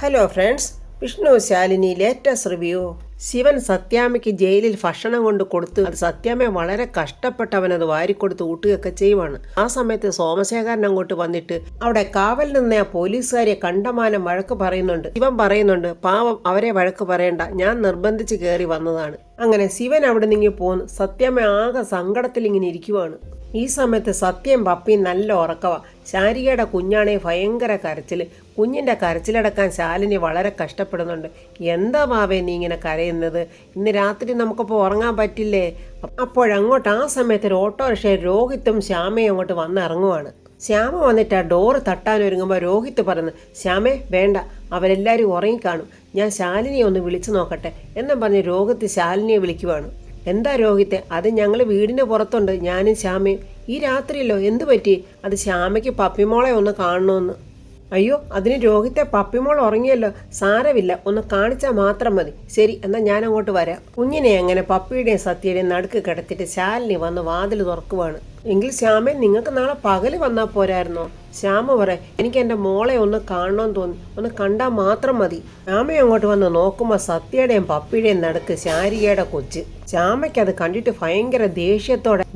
Hello friends, Vishnu Shalini latest review. Shivan സത്യാമ്മയ്ക്ക് ജയിലിൽ ഭക്ഷണം കൊണ്ട് കൊടുത്ത് അത് സത്യാമ്മ വളരെ കഷ്ടപ്പെട്ട് അവനത് വാരിക്കൊടുത്ത് ഊട്ടുകയൊക്കെ ചെയ്യുവാണ്. ആ സമയത്ത് സോമശേഖരൻ അങ്ങോട്ട് വന്നിട്ട് അവിടെ കാവൽ നിന്ന ആ പോലീസുകാരെ കണ്ടമാനം വഴക്ക് പറയുന്നുണ്ട്. ശിവൻ പറയുന്നുണ്ട്, പാവം അവരെ വഴക്ക് പറയണ്ട, ഞാൻ നിർബന്ധിച്ച് കയറി വന്നതാണ്. അങ്ങനെ ശിവൻ അവിടെ നിന്ന് പോന്നു. സത്യാമ്മ ആകെ സങ്കടത്തിൽ ഇങ്ങനെ ഇരിക്കുവാണ്. ഈ സമയത്ത് സത്യം പപ്പിയും നല്ല ഉറക്കവാ. ശാരികയുടെ കുഞ്ഞാണെ ഭയങ്കര കരച്ചിൽ. കുഞ്ഞിൻ്റെ കരച്ചിലടക്കാൻ ശാലിനി വളരെ കഷ്ടപ്പെടുന്നുണ്ട്. എന്താ മാവേ നീ ഇങ്ങനെ കരയുന്നത്? ഇന്ന് രാത്രി നമുക്കിപ്പോൾ ഉറങ്ങാൻ പറ്റില്ലേ? അപ്പോഴങ്ങോട്ട് ആ സമയത്ത് ഒരു ഓട്ടോറിക്ഷയിൽ രോഹിത്തും ശ്യാമയും അങ്ങോട്ട് വന്നിറങ്ങുവാണ്. ശ്യാമ വന്നിട്ട് ആ ഡോറ് തട്ടാനൊരുങ്ങുമ്പോൾ രോഹിത്ത് പറഞ്ഞു, ശ്യാമേ വേണ്ട, അവരെല്ലാവരും ഉറങ്ങിക്കാണും, ഞാൻ ശാലിനിയെ ഒന്ന് വിളിച്ചു നോക്കട്ടെ എന്നും പറഞ്ഞ് രോഹിത്ത് ശാലിനിയെ വിളിക്കുവാണ്. എന്താ രോഹിത്തെ? അത് ഞങ്ങൾ വീടിൻ്റെ പുറത്തുണ്ട്, ഞാനും ശ്യാമയും. ഈ രാത്രിയല്ലോ, എന്തു പറ്റി? അത് ശ്യാമയ്ക്ക് പപ്പിമോളെ ഒന്ന് കാണണമെന്ന്. അയ്യോ, അതിന് രോഹിത്തെ പപ്പിമോൾ ഉറങ്ങിയല്ലോ, സാരമില്ല, ഒന്ന് കാണിച്ചാൽ മാത്രം മതി. ശരി, എന്നാൽ ഞാൻ അങ്ങോട്ട് വരാം. കുഞ്ഞിനെ അങ്ങനെ പപ്പിയുടെയും സത്യയുടെയും നടുക്ക് കിടത്തിയിട്ട് ശാലിനി വന്ന് വാതിൽ തുറക്കുവാണ്. എങ്കിൽ ശ്യാമേ, നിങ്ങൾക്ക് നാളെ പകല് വന്നാൽ പോരായിരുന്നോ? ശ്യാമ പറയാം, എനിക്ക് എൻ്റെ മോളെ ഒന്ന് കാണണമെന്ന് തോന്നി, ഒന്ന് കണ്ടാൽ മാത്രം മതി. ശ്യാമ അങ്ങോട്ട് വന്ന് നോക്കുമ്പോൾ സത്യയുടെയും പപ്പിയുടെയും നടുക്ക് ശാരികയുടെ കൊച്ച്. ശ്യാമയ്ക്ക് അത് കണ്ടിട്ട് ഭയങ്കര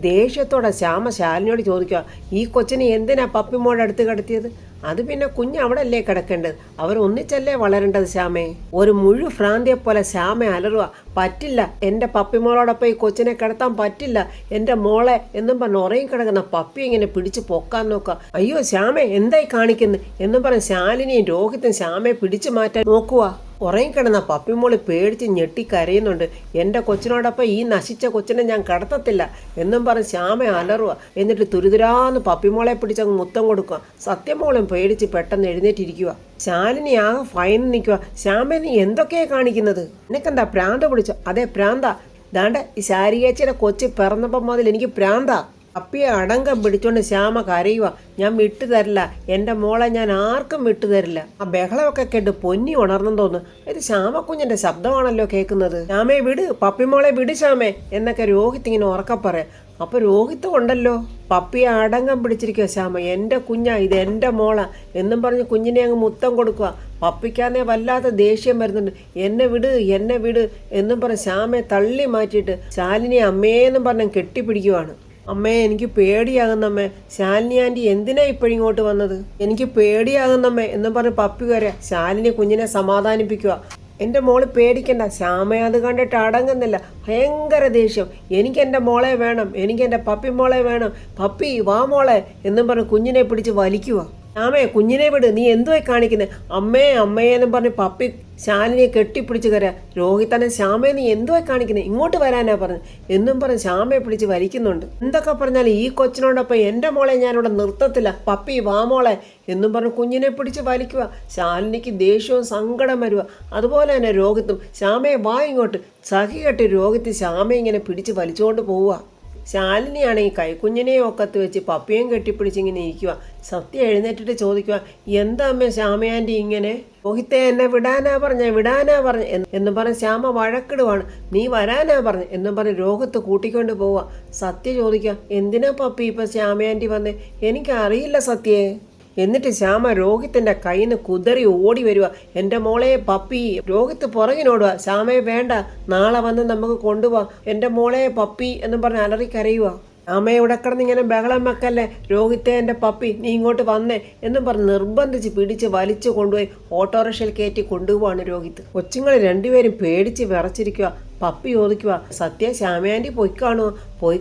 ദേഷ്യത്തോടെ ശ്യാമ ശാലിനിയോട് ചോദിക്കുക, ഈ കൊച്ചിനെ എന്തിനാ പപ്പിമോടെ അടുത്ത് കിടത്തിയത്? അത് പിന്നെ കുഞ്ഞ് അവിടെ അല്ലേ കിടക്കേണ്ടത്, അവർ ഒന്നിച്ചല്ലേ വളരേണ്ടത് ശ്യാമേ. ഒരു മുഴു ഭ്രാന്തിയെ പോലെ ശ്യാമ അലറുക, പറ്റില്ല, എൻ്റെ പപ്പിമോളോടൊപ്പം ഈ കൊച്ചിനെ കിടത്താൻ പറ്റില്ല, എൻ്റെ മോളെ എന്നും പറഞ്ഞ് ഉറങ്ങി കിടക്കുന്ന പപ്പി ഇങ്ങനെ പിടിച്ച് പൊക്കാൻ നോക്കുക. അയ്യോ ശ്യാമേ, എന്തായി കാണിക്കുന്നു എന്നും പറഞ്ഞ് ശാലിനിയും രോഹിത്തും ശ്യാമയെ പിടിച്ചു മാറ്റാൻ നോക്കുക. ഉറങ്ങിക്കിടന്ന പപ്പിമോളി പേടിച്ച് ഞെട്ടിക്കരയുന്നുണ്ട്. എൻ്റെ കൊച്ചിനോടൊപ്പം ഈ നശിച്ച കൊച്ചിനെ ഞാൻ കടത്തത്തില്ല എന്നും പറഞ്ഞ് ശ്യാമ അലറുക. എന്നിട്ട് തുരുതുരാന്ന് പപ്പിമോളെ പിടിച്ചങ്ങ് മുത്തം കൊടുക്കുക. സത്യമോളും പേടിച്ച് പെട്ടെന്ന് എഴുന്നേറ്റിരിക്കുക. ശാലിനി ആകെ ഫൈൻ നിൽക്കുക. ശ്യാമ, നീ എന്തൊക്കെയാ കാണിക്കുന്നത്? നിനക്കെന്താ പ്രാന്ത പിടിച്ചോ? അതെ, പ്രാന്താ. ദാണ്ട ഈ ശാരികേച്ചിയുടെ കൊച്ചി പിറന്നപ്പം മുതൽ എനിക്ക് പ്രാന്താ. പപ്പിയെ അടങ്കം പിടിച്ചോണ്ട് ശ്യാമ കരയുക. ഞാൻ വിട്ടു തരില്ല, എൻ്റെ മോളെ ഞാൻ ആർക്കും വിട്ടു തരില്ല. ആ ബഹളമൊക്കെ കേട്ട് പൊന്നി ഉണർന്നെന്ന് തോന്നുന്നു. ഇത് ശ്യാമക്കുഞ്ഞിൻ്റെ ശബ്ദമാണല്ലോ കേൾക്കുന്നത്. ശ്യാമയെ വിട്, പപ്പിമോളെ വിട് ശ്യാമേ എന്നൊക്കെ രോഹിത്ത് ഇങ്ങനെ ഉറക്കെ പറയാം. അപ്പോൾ രോഹിത്ത് ഉണ്ടല്ലോ, പപ്പിയെ അടങ്കം പിടിച്ചിരിക്കുക. ശ്യാമ, എൻ്റെ കുഞ്ഞാ, ഇത് എൻ്റെ മോളാ എന്നും പറഞ്ഞ് കുഞ്ഞിനെ അങ്ങ് മുത്തം കൊടുക്കുക. പപ്പിക്കാന്നെ വല്ലാത്ത ദേഷ്യം വരുന്നുണ്ട്. എന്നെ വിട് എന്നും പറഞ്ഞ് ശ്യാമയെ തള്ളി മാറ്റിയിട്ട് ശാലിനി അമ്മേന്നും പറഞ്ഞ് കെട്ടിപ്പിടിക്കുവാണ്. അമ്മേ, എനിക്ക് പേടിയാകുന്നമ്മേ, ശാലിനി ആൻറ്റി എന്തിനാ ഇപ്പോഴിങ്ങോട്ട് വന്നത്? എനിക്ക് പേടിയാകുന്നമ്മേ എന്നും പറഞ്ഞ് പപ്പി വരാം. ശാലിനി കുഞ്ഞിനെ സമാധാനിപ്പിക്കുക. എൻ്റെ മോള് പേടിക്കണ്ട. ശ്യാമ അത് കണ്ടിട്ട് അടങ്ങുന്നില്ല, ഭയങ്കര ദേഷ്യം. എനിക്ക് എൻ്റെ മോളെ വേണം, എനിക്ക് എൻ്റെ പപ്പി മോളെ വേണം, പപ്പി വാ മോളെ എന്നും പറഞ്ഞ് കുഞ്ഞിനെ പിടിച്ച് വലിക്കുക. ശ്യാമേ, കുഞ്ഞിനെ വിട്, നീ എന്തുവായി കാണിക്കുന്നത്? അമ്മയെന്നും പറഞ്ഞ് പപ്പി ശാലിനിയെ കെട്ടിപ്പിടിച്ച് കരയാ. രോഹിത്തനെ, ശ്യാമയെ നീ എന്തുവായി കാണിക്കുന്നത്? ഇങ്ങോട്ട് വരാനാ പറഞ്ഞു എന്നും പറഞ്ഞ് ശ്യാമയെ പിടിച്ച് വലിക്കുന്നുണ്ട്. എന്തൊക്കെ പറഞ്ഞാലും ഈ കൊച്ചിനോടൊപ്പം എൻ്റെ മോളെ ഞാനിവിടെ നിർത്തത്തില്ല, പപ്പി വാ മോളെ എന്നും പറഞ്ഞ് കുഞ്ഞിനെ പിടിച്ച് വലിക്കുക. ശാലിനിക്ക് ദേഷ്യവും സങ്കടം വരുക. അതുപോലെ തന്നെ രോഹിത്തും, ശ്യാമയെ വാ ഇങ്ങോട്ട്. സഖി കെട്ടി രോഹിത്ത് ശ്യാമയെ ഇങ്ങനെ പിടിച്ച് വലിച്ചുകൊണ്ട് പോവുക. ശാലിനിയാണെങ്കിൽ കൈക്കുഞ്ഞിനെ ഒക്കത്ത് വെച്ച് പപ്പിയും കെട്ടിപ്പിടിച്ചിങ്ങനെ ഇരിക്കുക. സത്യം എഴുന്നേറ്റിട്ട് ചോദിക്കുക, എന്താ അമ്മ ശ്യാമയാൻറ്റി ഇങ്ങനെ? രോഹിത്തെ, എന്നെ വിടാനാ പറഞ്ഞ എന്നും പറഞ്ഞ് ശ്യാമ വഴക്കിടുവാണ്. നീ വരാനാ പറഞ്ഞ് എന്നും പറഞ്ഞ് രോഹിത്ത് കൂട്ടിക്കൊണ്ട് പോവുക. സത്യ ചോദിക്കുക, എന്തിനാ പപ്പി ഇപ്പം ശ്യാമയാൻറ്റി വന്നേ? എനിക്കറിയില്ല സത്യേ. എന്നിട്ട് ശ്യാമ രോഹിത്തിൻ്റെ കയ്യിൽ നിന്ന് കുതറി ഓടി വരിക. എൻ്റെ മോളെ പപ്പി. രോഹിത്ത് പുറകിനോടുക. ശ്യാമയെ വേണ്ട, നാളെ വന്ന് നമുക്ക് കൊണ്ടുപോവാം, എൻ്റെ മോളെ പപ്പി എന്നും പറഞ്ഞ് അലറി കരയുക. ശ്യാമയെ ഇവിടെ കിടന്ന് ഇങ്ങനെ ബഹളം വെക്കല്ലേ, രോഹിത്തെ എൻ്റെ പപ്പി, നീ ഇങ്ങോട്ട് വന്നേ എന്നും പറഞ്ഞ് നിർബന്ധിച്ച് പിടിച്ച് വലിച്ചു കൊണ്ടുപോയി ഓട്ടോറിക്ഷയിൽ കയറ്റി കൊണ്ടുപോവാണ് രോഹിത്ത്. കൊച്ചുങ്ങൾ രണ്ടുപേരും പേടിച്ച് വിറച്ചിരിക്കുക. പപ്പി ചോദിക്കുക, സത്യ ശ്യാമയാൻറ്റി പോയി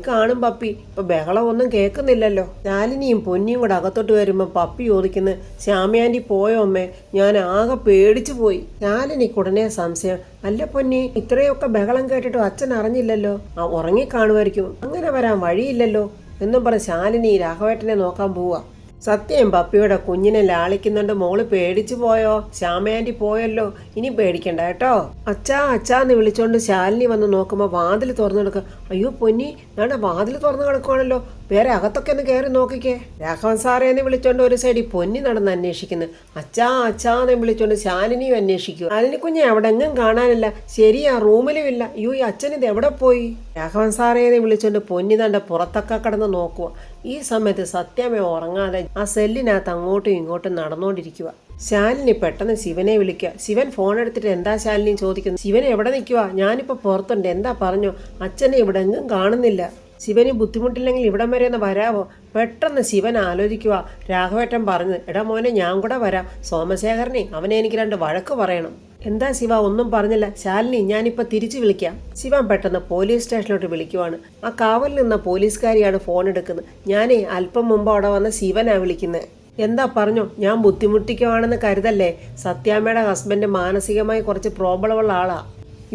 കാണും പപ്പി, ഇപ്പൊ ബഹളം ഒന്നും കേൾക്കുന്നില്ലല്ലോ. ശാലിനിയും പൊന്നിയും കൂടെ അകത്തോട്ട് വരുമ്പോൾ പപ്പി ചോദിക്കുന്നത്, ശ്യാമയാൻറ്റി പോയോ അമ്മേ? ഞാൻ ആകെ പേടിച്ചു പോയി. ശാലിനിക്ക് ഉടനെ സംശയം, അല്ല പൊന്നി, ഇത്രയൊക്കെ ബഹളം കേട്ടിട്ടും അച്ഛൻ അറിഞ്ഞില്ലല്ലോ, ഉറങ്ങിക്കാണുമായിരിക്കും, അങ്ങനെ വരാൻ വഴിയില്ലല്ലോ എന്നും പറഞ്ഞ് ശാലിനി രാഘവേട്ടനെ നോക്കാൻ പോവുക. സത്യം പപ്പിയുടെ കുഞ്ഞിനെ ലാളിക്കുന്നുണ്ട്. മോള് പേടിച്ചു പോയോ? ശ്യാമയാൻറ്റി പോയല്ലോ, ഇനി പേടിക്കണ്ട കേട്ടോ. അച്ഛാന്ന് വിളിച്ചോണ്ട് ശാലിനി വന്ന് നോക്കുമ്പോൾ വാതിൽ തുറന്നു കിടക്കുക. അയ്യോ പൊന്നി, ഞാൻ വാതിൽ തുറന്നു കിടക്കുവാണല്ലോ, വേറെ അകത്തൊക്കെ ഒന്ന് കയറി നോക്കിക്കേ. രാഘവൻ സാറേ എന്ന് വിളിച്ചോണ്ട് ഒരു സൈഡിൽ പൊന്നി നടന്ന് അന്വേഷിക്കുന്നു. അച്ഛാന്ന് വിളിച്ചോണ്ട് ശാലിനിയും അന്വേഷിക്കുക. ശാലിനി കുഞ്ഞെ അവിടെ എങ്ങും കാണാനില്ല. ശരിയാ, റൂമിലും ഇല്ല. അയ്യോ, ഈ അച്ഛൻ ഇത് എവിടെ പോയി? രാഘവൻ സാറേ എന്ന് വിളിച്ചോണ്ട് പൊന്നി തൻ്റെ പുറത്തൊക്കെ കിടന്ന് നോക്കുക. ഈ സമയത്ത് സത്യാമ്മ ഉറങ്ങാതെ ആ സെല്ലിനകത്ത് അങ്ങോട്ടും ഇങ്ങോട്ടും നടന്നുകൊണ്ടിരിക്കുക. ശാലിനി പെട്ടെന്ന് ശിവനെ വിളിക്കുക. ശിവൻ ഫോൺ എടുത്തിട്ട് എന്താ ശാലിനി ചോദിക്കുന്നു. ശിവൻ എവിടെ നിൽക്കുക? ഞാനിപ്പോൾ പുറത്തുണ്ട്, എന്താ പറഞ്ഞു? അച്ഛനെ ഇവിടെ എങ്ങും കാണുന്നില്ല. ശിവന് ബുദ്ധിമുട്ടില്ലെങ്കിൽ ഇവിടം വരെ ഒന്ന് വരാവോ? പെട്ടെന്ന് ശിവൻ ആലോചിക്കുക. രാഘവേട്ടൻ പറഞ്ഞത്, എടാ മോനെ ഞാൻ കൂടെ വരാം, സോമശേഖരനെ അവനെ എനിക്ക് 2 വഴക്ക് പറയണം. എന്താ ശിവ ഒന്നും പറഞ്ഞില്ല? ശാലിനി ഞാനിപ്പോൾ തിരിച്ചു വിളിക്കാം. ശിവൻ പെട്ടെന്ന് പോലീസ് സ്റ്റേഷനിലോട്ട് വിളിക്കുവാണ്. ആ കാവലിൽ നിന്ന പോലീസുകാരിയാണ് ഫോൺ എടുക്കുന്നത്. ഞാനേ അല്പം മുമ്പ് അവിടെ വന്ന ശിവനാ വിളിക്കുന്നത്. എന്താ പറഞ്ഞോ? ഞാൻ ബുദ്ധിമുട്ടിക്കുവാണെന്ന് കരുതല്ലേ. സത്യാമ്മയുടെ ഹസ്ബൻഡ് മാനസികമായി കുറച്ച് പ്രോബ്ലമുള്ള ആളാ.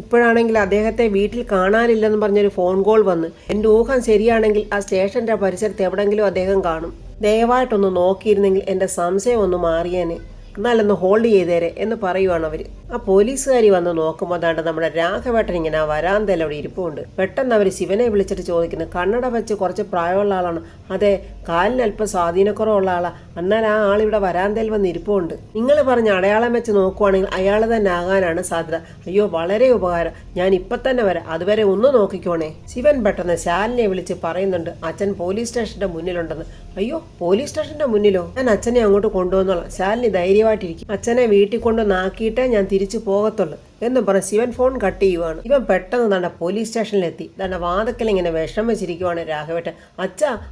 ഇപ്പോഴാണെങ്കിൽ അദ്ദേഹത്തെ വീട്ടിൽ കാണാനില്ലെന്ന് പറഞ്ഞൊരു ഫോൺ കോൾ വന്ന്. എൻ്റെ ഊഹം ശരിയാണെങ്കിൽ ആ സ്റ്റേഷൻ്റെ പരിസരത്ത് എവിടെങ്കിലും അദ്ദേഹം കാണും. ദയവായിട്ടൊന്ന് നോക്കിയിരുന്നെങ്കിൽ എൻ്റെ സംശയം ഒന്ന് മാറിയേനെ. എന്നാലൊന്ന് ഹോൾഡ് ചെയ്തേരെ എന്ന് പറയുവാണ് അവർ. ആ പോലീസുകാരി വന്ന് നോക്കുമ്പോൾ അതാണ്ട് നമ്മുടെ രാഘവേട്ടൻ ഇങ്ങനെ ആ വരാന്തയിൽ അവിടെ ഇരിപ്പുണ്ട്. പെട്ടെന്ന് അവർ ശിവനെ വിളിച്ചിട്ട് ചോദിക്കുന്നു, കണ്ണട വെച്ച് കുറച്ച് പ്രായമുള്ള ആളാണ്? അതെ, കാലിന് അല്പം സ്വാധീനക്കുറവുള്ള ആളാണ്. എന്നാൽ ആ ആളിവിടെ വരാന്തയിൽ വന്ന് ഇരിപ്പുണ്ട്. നിങ്ങൾ പറഞ്ഞ അടയാളം വെച്ച് നോക്കുവാണെങ്കിൽ അയാൾ തന്നെ ആകാനാണ് സാധ്യത. അയ്യോ വളരെ ഉപകാരം, ഞാൻ ഇപ്പം തന്നെ വരാം, അതുവരെ ഒന്ന് നോക്കിക്കോണേ. ശിവൻ പെട്ടെന്ന് ശാലിനിയെ വിളിച്ച് പറയുന്നുണ്ട്, അച്ഛൻ പോലീസ് സ്റ്റേഷന്റെ മുന്നിലുണ്ടെന്ന്. അയ്യോ പോലീസ് സ്റ്റേഷന്റെ മുന്നിലോ? ഞാൻ അച്ഛനെ അങ്ങോട്ട് കൊണ്ടുവന്നോളാം. ശാലിനി ധൈര്യമായിട്ടിരിക്കും. അച്ഛനെ വീട്ടിൽ കൊണ്ടുവന്നാക്കിയിട്ടേ ഞാൻ തിരിച്ചു പോകത്തുള്ളൂ എന്നും പറഞ്ഞ് ശിവൻ ഫോൺ കട്ട് ചെയ്യുവാണ്. ഇവൻ പെട്ടെന്ന് തന്നെ പോലീസ് സ്റ്റേഷനിലെത്തി. തന്നെ വാതക്കൽ ഇങ്ങനെ വിഷം വെച്ചിരിക്കുവാണ് രാഘവേട്ടൻ.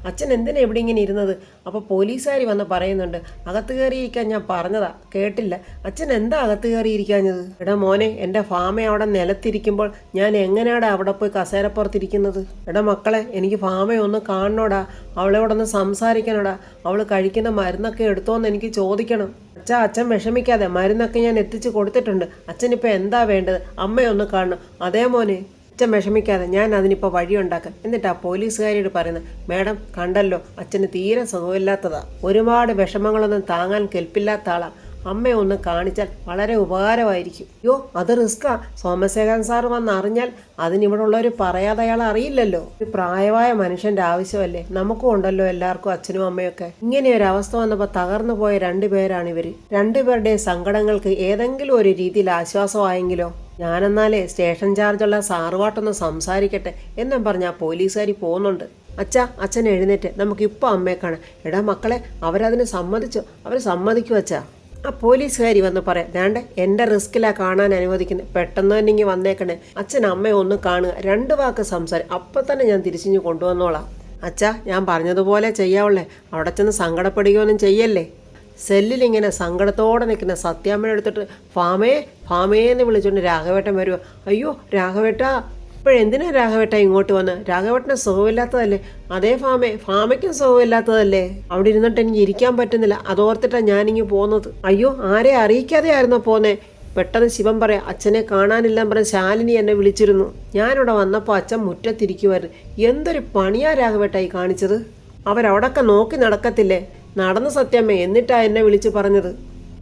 അച്ഛൻ എന്തിനാ ഇവിടെ ഇങ്ങനെ ഇരുന്നത്? അപ്പോൾ പോലീസുകാരി വന്ന് പറയുന്നുണ്ട്, അകത്ത് കയറിയിരിക്കാൻ ഞാൻ പറഞ്ഞതാ, കേട്ടില്ല. അച്ഛൻ എന്താ അകത്ത് കയറിയിരിക്കാഞ്ഞത്? എടാ മോനെ, എൻ്റെ ഫാമ അവിടെ നിലത്തിരിക്കുമ്പോൾ ഞാൻ എങ്ങനെയാടാ അവിടെ പോയി കസേരപ്പുറത്തിരിക്കുന്നത്? എടാ മക്കളെ, എനിക്ക് ഫാമയെ ഒന്ന് കാണണോടാ, അവളോടൊന്ന് സംസാരിക്കണോടാ, അവൾ കഴിക്കുന്ന മരുന്നൊക്കെ എടുത്തോന്ന് എനിക്ക് ചോദിക്കണം. അച്ഛൻ വിഷമിക്കാതെ, മരുന്നൊക്കെ ഞാൻ എത്തിച്ചു കൊടുത്തിട്ടുണ്ട്. അച്ഛനിപ്പോൾ എന്താ വേണ്ടത്? അമ്മയൊന്ന് കാണണം. അതേ മോനെ, അച്ഛൻ വിഷമിക്കാതെ, ഞാൻ അതിനിപ്പോൾ വഴിയുണ്ടാക്കാം. എന്നിട്ട് ആ പോലീസുകാരിയോട് പറയുന്നത്, മേഡം കണ്ടല്ലോ, അച്ഛന് തീരെ സുഖമില്ലാത്തതാ, ഒരുപാട് വിഷമങ്ങളൊന്നും താങ്ങാൻ കെൽപ്പില്ലാത്ത ആളാ. അമ്മയെ ഒന്ന് കാണിച്ചാൽ വളരെ ഉപകാരമായിരിക്കും. അയ്യോ അത് റിസ്ക്കാ, സോമശേഖരൻ സാർ വന്നറിഞ്ഞാൽ അതിനിവിടെ ഉള്ളവർ പറയാതെ അയാൾ അറിയില്ലല്ലോ. ഒരു പ്രായമായ മനുഷ്യൻ്റെ ആവശ്യമല്ലേ, നമുക്കും ഉണ്ടല്ലോ എല്ലാവർക്കും അച്ഛനും അമ്മയൊക്കെ. ഇങ്ങനെ ഒരു അവസ്ഥ വന്നപ്പോൾ തകർന്നു പോയ 2 പേരാണ് ഇവർ. 2 പേരുടെയും സങ്കടങ്ങൾക്ക് ഏതെങ്കിലും ഒരു രീതിയിൽ ആശ്വാസമായെങ്കിലോ. ഞാനെന്നാലേ സ്റ്റേഷൻ ചാർജുള്ള സാറുവാട്ടൊന്ന് സംസാരിക്കട്ടെ എന്നും പറഞ്ഞ് ആ പോലീസുകാരി പോകുന്നുണ്ട്. അച്ഛൻ എഴുന്നേറ്റ്, നമുക്കിപ്പോൾ അമ്മയെ കാണാം. എടാ മക്കളെ, അവരതിന് സമ്മതിച്ചോ? അവർ സമ്മതിക്കും അച്ഛാ. ആ പോലീസുകാരി വന്ന് പറയാം, വേണ്ട എൻ്റെ റിസ്കിലാണ് കാണാൻ അനുവദിക്കുന്നത്, പെട്ടെന്ന് തന്നെ ഇങ്ങനെ വന്നേക്കണേ. അച്ഛൻ അമ്മയെ ഒന്ന് കാണുക, 2 വാക്ക് അപ്പം തന്നെ ഞാൻ തിരിച്ചിഞ്ഞ് കൊണ്ടുവന്നോളാം. ഞാൻ പറഞ്ഞതുപോലെ ചെയ്യാവുള്ളേ, അവിടെ ചെന്ന് സങ്കടപ്പെടുകയൊന്നും ചെയ്യല്ലേ. സെല്ലിലിങ്ങനെ സങ്കടത്തോടെ നിൽക്കുന്ന സത്യാമ്മയെ എടുത്തിട്ട് ഫാമേന്ന് വിളിച്ചുകൊണ്ട് രാഘവേട്ടൻ വരുക. അയ്യോ രാഘവേട്ടാ, ഇപ്പോഴെന്തിനാ രാഘവേട്ട ഇങ്ങോട്ട് വന്ന്? രാഘവേട്ടന് സുഖമില്ലാത്തതല്ലേ? അതേ ഫാമയ്ക്കും സുഖമില്ലാത്തതല്ലേ? അവിടെ ഇരുന്നിട്ട് എനിക്ക് ഇരിക്കാൻ പറ്റുന്നില്ല, അതോർത്തിട്ടാണ് ഞാനിങ്ങ് പോകുന്നത്. അയ്യോ ആരെ അറിയിക്കാതെ ആയിരുന്നോ പോന്നേ? പെട്ടെന്ന് ശിവൻ പറയാം, അച്ഛനെ കാണാനില്ലെന്ന് പറഞ്ഞ് ശാലിനി എന്നെ വിളിച്ചിരുന്നു. ഞാനിവിടെ വന്നപ്പോൾ അച്ഛൻ മുറ്റത്തിരിക്കുമായിരുന്നു. എന്തൊരു പണിയാ രാഘവേട്ടായി കാണിച്ചത്? അവരവിടൊക്കെ നോക്കി നടക്കത്തില്ലേ? നടന്നു സത്യാമ്മ, എന്നിട്ടാ എന്നെ വിളിച്ച് പറഞ്ഞത്.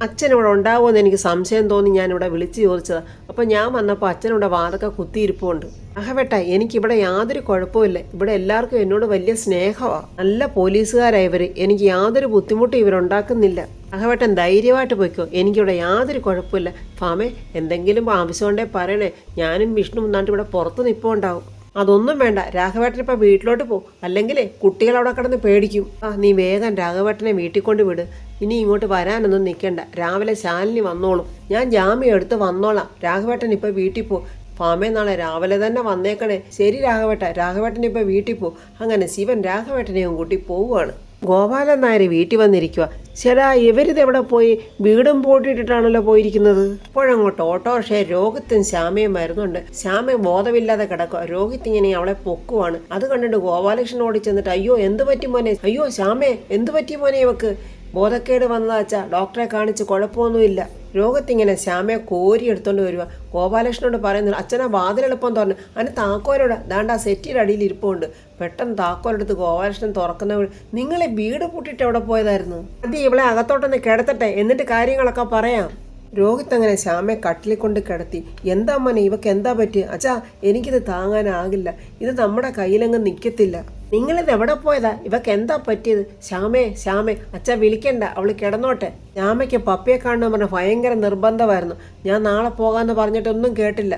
അച്ഛനിവിടെ ഉണ്ടാവുമെന്ന് എനിക്ക് സംശയം തോന്നി ഞാനിവിടെ വിളിച്ച് ചോദിച്ചതാണ്. അപ്പോൾ ഞാൻ വന്നപ്പോൾ അച്ഛനിവിടെ വാതൊക്കെ കുത്തിയിരിപ്പുണ്ട്. രാഘവേട്ട, എനിക്കിവിടെ യാതൊരു കുഴപ്പമില്ല, ഇവിടെ എല്ലാവർക്കും എന്നോട് വലിയ സ്നേഹമാണ്. നല്ല പോലീസുകാരാണ് ഇവർ, എനിക്ക് യാതൊരു ബുദ്ധിമുട്ടും ഇവരുണ്ടാക്കുന്നില്ല. രാഘവേട്ടൻ ധൈര്യമായിട്ട് പോയിക്കോ, എനിക്കിവിടെ യാതൊരു കുഴപ്പമില്ല. ഫാമേ, എന്തെങ്കിലും ആവശ്യമുണ്ടേ പറയണേ, ഞാനും വിഷ്ണു എന്നാണ്ട് ഇവിടെ പുറത്ത് നിൽപ്പുണ്ടാവും. അതൊന്നും വേണ്ട, രാഘവേട്ടൻ ഇപ്പം വീട്ടിലോട്ട് പോകും, അല്ലെങ്കിലേ കുട്ടികൾ അവിടെ കിടന്ന് പേടിക്കും. നീ വേഗം രാഘവേട്ടനെ വീട്ടിൽ കൊണ്ട് വിട്, ഇനി ഇങ്ങോട്ട് വരാനൊന്നും നിൽക്കണ്ട. രാവിലെ ശാലിനി വന്നോളും, ഞാൻ ജാമ്യം എടുത്ത് വന്നോളാം. രാഘവേട്ടൻ ഇപ്പം വീട്ടിൽ പോകും. ഫാമേ, നാളെ രാവിലെ തന്നെ വന്നേക്കണേ. ശരി രാഘവേട്ടൻ ഇപ്പം വീട്ടിൽ പോകും. അങ്ങനെ ശിവൻ രാഘവേട്ടനെയും കൂട്ടി പോവുകയാണ്. ഗോപാലൻ നായർ വീട്ടിൽ വന്നിരിക്കുക. ചേടാ, ഇവരിതെവിടെ പോയി? വീടും പൂട്ടിയിട്ടിട്ടാണല്ലോ പോയിരിക്കുന്നത്. ഇപ്പോഴങ്ങോട്ട് ഓട്ടോറിക്ഷ രോഹിത്തും ശ്യാമയും വരുന്നുണ്ട്. ശ്യാമ ബോധമില്ലാതെ കിടക്കുക. രോഹിത്ത് ഇങ്ങനെ അവളെ പൊക്കുവാണ്. അത് കണ്ടിട്ട് ഗോപാലകൃഷ്ണൻ ഓടി ചെന്നിട്ട്, അയ്യോ എന്ത് പറ്റി മോനെ? അയ്യോ ശ്യാമേ, എന്ത് പറ്റി മോനെ? ഇവക്ക് ബോധക്കേട് വന്നതാച്ചാ, ഡോക്ടറെ കാണിച്ച് കുഴപ്പമൊന്നുമില്ല. രോഗത്തിങ്ങനെ ശ്യാമയെ കോരി എടുത്തോണ്ട് വരിക. ഗോപാലകൃഷ്ണനോട് പറയുന്നു, അച്ഛനാ വാതിലെളുപ്പം തുറന്ന്, അതിന് താക്കോലോടെ ദാണ്ടാ സെറ്റിയുടെ അടിയിൽ ഇരിപ്പുണ്ട്. പെട്ടെന്ന് താക്കോലെടുത്ത് ഗോപാലകൃഷ്ണൻ തുറക്കുന്നവൾ, നിങ്ങളെ വീട് പൂട്ടിയിട്ട് എവിടെ പോയതായിരുന്നു? അത് ഇവളെ അകത്തോട്ടൊന്ന് കിടത്തട്ടെ, എന്നിട്ട് കാര്യങ്ങളൊക്കെ പറയാം. രോഹിത് അങ്ങനെ ശ്യാമയെ കട്ടിലിൽ കൊണ്ട് കിടത്തി. എന്താ മോനെ, ഇവക്ക് എന്താ പറ്റിയ? അച്ഛാ, എനിക്കിത് താങ്ങാനാകില്ല, ഇത് നമ്മുടെ കയ്യിലങ്ങ് നിൽക്കത്തില്ല. നിങ്ങളിത് എവിടെ പോയതാ? ഇവക്ക് എന്താ പറ്റിയത്? ശ്യാമേ, അച്ഛാ വിളിക്കണ്ട, അവൾ കിടന്നോട്ടെ. ശ്യാമയ്ക്ക് പപ്പയെ കാണണമെന്ന് പറഞ്ഞ ഭയങ്കര നിർബന്ധമായിരുന്നു. ഞാൻ നാളെ പോകാമെന്ന് പറഞ്ഞിട്ടൊന്നും കേട്ടില്ല.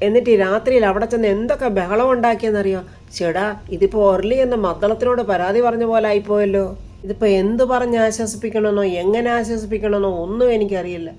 എന്നിട്ട് ഈ രാത്രിയിൽ അവിടെ ചെന്ന് എന്തൊക്കെ ബഹളം ഉണ്ടാക്കിയെന്നറിയോ? ചേടാ, ഇതിപ്പോൾ ഒർലി എന്ന മദ്ദളത്തിനോട് പരാതി പറഞ്ഞ പോലെ ആയിപ്പോയല്ലോ. ഇതിപ്പോൾ എന്ത് പറഞ്ഞ് ആശ്വസിപ്പിക്കണമെന്നോ എങ്ങനെ ആശ്വസിപ്പിക്കണമെന്നോ ഒന്നും എനിക്കറിയില്ല.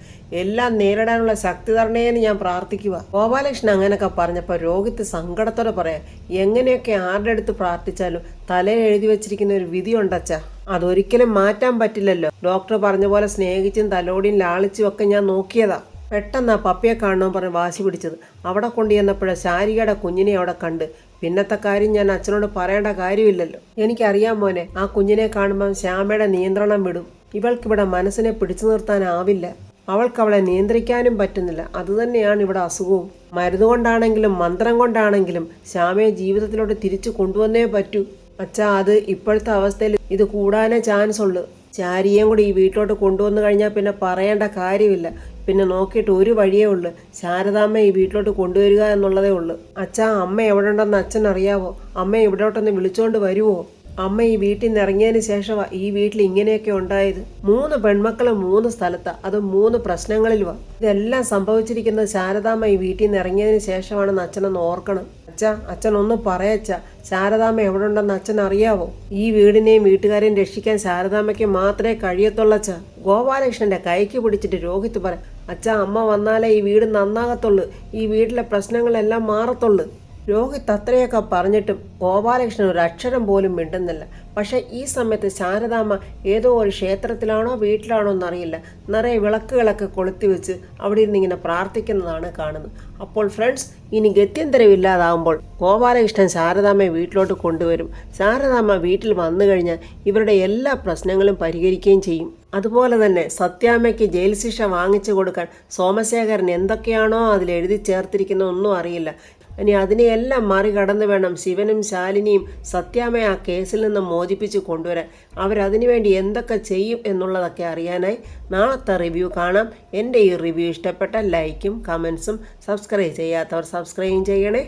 എല്ലാം നേരിടാനുള്ള ശക്തി തരണേന്ന് ഞാൻ പ്രാർത്ഥിക്കുക. ഗോപാലകൃഷ്ണൻ അങ്ങനെയൊക്കെ പറഞ്ഞപ്പോൾ രോഹിത് സങ്കടത്തോടെ പറയാം, എങ്ങനെയൊക്കെ ആരുടെ അടുത്ത് പ്രാർത്ഥിച്ചാലും തലയിൽ എഴുതി വെച്ചിരിക്കുന്ന ഒരു വിധി ഉണ്ടച്ചാ, അതൊരിക്കലും മാറ്റാൻ പറ്റില്ലല്ലോ. ഡോക്ടർ പറഞ്ഞ പോലെ സ്നേഹിച്ചും തലോടിയും ലാളിച്ചും ഒക്കെ ഞാൻ നോക്കിയതാ. പെട്ടെന്ന് ആ പപ്പിയെ കാണണമെന്ന് പറഞ്ഞ് വാശി പിടിച്ചത്. അവിടെ കൊണ്ടുചെന്നപ്പോഴേ ശാരികയുടെ കുഞ്ഞിനെ അവിടെ കണ്ട്. പിന്നത്തെ കാര്യം ഞാൻ അച്ഛനോട് പറയേണ്ട കാര്യമില്ലല്ലോ. എനിക്കറിയാം മോനെ, ആ കുഞ്ഞിനെ കാണുമ്പം ശ്യാമയുടെ നിയന്ത്രണം വിടും. ഇവൾക്കിവിടെ മനസ്സിനെ പിടിച്ചു നിർത്താനാവില്ല. അവൾക്ക് അവളെ നിയന്ത്രിക്കാനും പറ്റുന്നില്ല. അതുതന്നെയാണ് ഇവിടെ അസുഖവും. മരുന്നുകൊണ്ടാണെങ്കിലും മന്ത്രം കൊണ്ടാണെങ്കിലും ശ്യാമയെ ജീവിതത്തിലോട്ട് തിരിച്ചു കൊണ്ടുവന്നേ പറ്റൂ. അച്ഛാ, അത് ഇപ്പോഴത്തെ അവസ്ഥയിൽ ഇത് കൂടാനേ ചാൻസ് ഉള്ളു. ചാരിയേയും കൂടി ഈ വീട്ടിലോട്ട് കൊണ്ടുവന്നു കഴിഞ്ഞാൽ പിന്നെ പറയേണ്ട കാര്യമില്ല. പിന്നെ നോക്കിയിട്ട് ഒരു വഴിയേ ഉള്ളു, ശാരദാമ്മ ഈ വീട്ടിലോട്ട് കൊണ്ടുവരിക എന്നുള്ളതേ ഉള്ളു. അച്ഛാ, അമ്മ എവിടെ ഉണ്ടെന്ന് അച്ഛൻ അറിയാവോ? അമ്മ ഇവിടോട്ടൊന്ന് വിളിച്ചോണ്ട് വരുമോ? അമ്മ ഈ വീട്ടിൽ നിന്ന് ഇറങ്ങിയതിന് ശേഷമാണ് ഈ വീട്ടിൽ ഇങ്ങനെയൊക്കെ ഉണ്ടായത്. 3 പെൺമക്കൾ 3 സ്ഥലത്താണ്, അത് 3 പ്രശ്നങ്ങളിലുമാണ്. ഇതെല്ലാം സംഭവിച്ചിരിക്കുന്നത് ശാരദാമ്മ ഈ വീട്ടിൽ നിന്ന് ഇറങ്ങിയതിന് ശേഷമാണെന്ന് അച്ഛനൊന്ന് ഓർക്കണം. അച്ഛൻ ഒന്ന് പറയച്ചാ, ശാരദാമ്മ എവിടെ ഉണ്ടെന്ന് അച്ഛൻ അറിയാവോ? ഈ വീടിനെയും വീട്ടുകാരെയും രക്ഷിക്കാൻ ശാരദാമ്മയ്ക്ക് മാത്രമേ കഴിയത്തുള്ളച്ചാ. ഗോപാലകൃഷ്ണന്റെ കൈക്ക് പിടിച്ചിട്ട് രോഹിത് പറ, അച്ഛാ, അമ്മ വന്നാലേ ഈ വീട് നന്നാകത്തുള്ളു, ഈ വീട്ടിലെ പ്രശ്നങ്ങളെല്ലാം മാറത്തുള്ളു. രോഹിത് അത്രയൊക്കെ പറഞ്ഞിട്ടും ഗോപാലകൃഷ്ണൻ ഒരു അക്ഷരം പോലും മിണ്ടുന്നില്ല. പക്ഷേ ഈ സമയത്ത് ശാരദാമ്മ ഏതോ ഒരു ക്ഷേത്രത്തിലാണോ വീട്ടിലാണോ എന്നറിയില്ല, നിറയെ വിളക്കുകളൊക്കെ കൊളുത്തി വെച്ച് അവിടെ ഇരുന്ന് ഇങ്ങനെ പ്രാർത്ഥിക്കുന്നതാണ് കാണുന്നത്. അപ്പോൾ ഫ്രണ്ട്സ്, ഇനി ഗത്യന്തരമില്ലാതാവുമ്പോൾ ഗോപാലകൃഷ്ണൻ ശാരദാമ്മയെ വീട്ടിലോട്ട് കൊണ്ടുവരും. ശാരദാമ്മ വീട്ടിൽ വന്നു കഴിഞ്ഞാൽ ഇവരുടെ എല്ലാ പ്രശ്നങ്ങളും പരിഹരിക്കുകയും ചെയ്യും. അതുപോലെ തന്നെ സത്യാമ്മയ്ക്ക് ജയിൽ ശിക്ഷ വാങ്ങിച്ചു കൊടുക്കാൻ സോമശേഖരൻ എന്തൊക്കെയാണോ അതിൽ എഴുതി ചേർത്തിരിക്കുന്നതൊന്നും അറിയില്ല. ഇനി അതിനെയെല്ലാം മറികടന്ന് വേണം ശിവനും ശാലിനിയും സത്യാമ്മയെ ആ കേസിൽ നിന്ന് മോചിപ്പിച്ച് കൊണ്ടുവരാൻ. അവരതിനു വേണ്ടി എന്തൊക്കെ ചെയ്യും എന്നുള്ളതൊക്കെ അറിയാനായി നാളത്തെ റിവ്യൂ കാണാം. എൻ്റെ ഈ റിവ്യൂ ഇഷ്ടപ്പെട്ട ലൈക്കും കമൻസും, സബ്സ്ക്രൈബ് ചെയ്യാത്തവർ സബ്സ്ക്രൈബ് ചെയ്യണേ.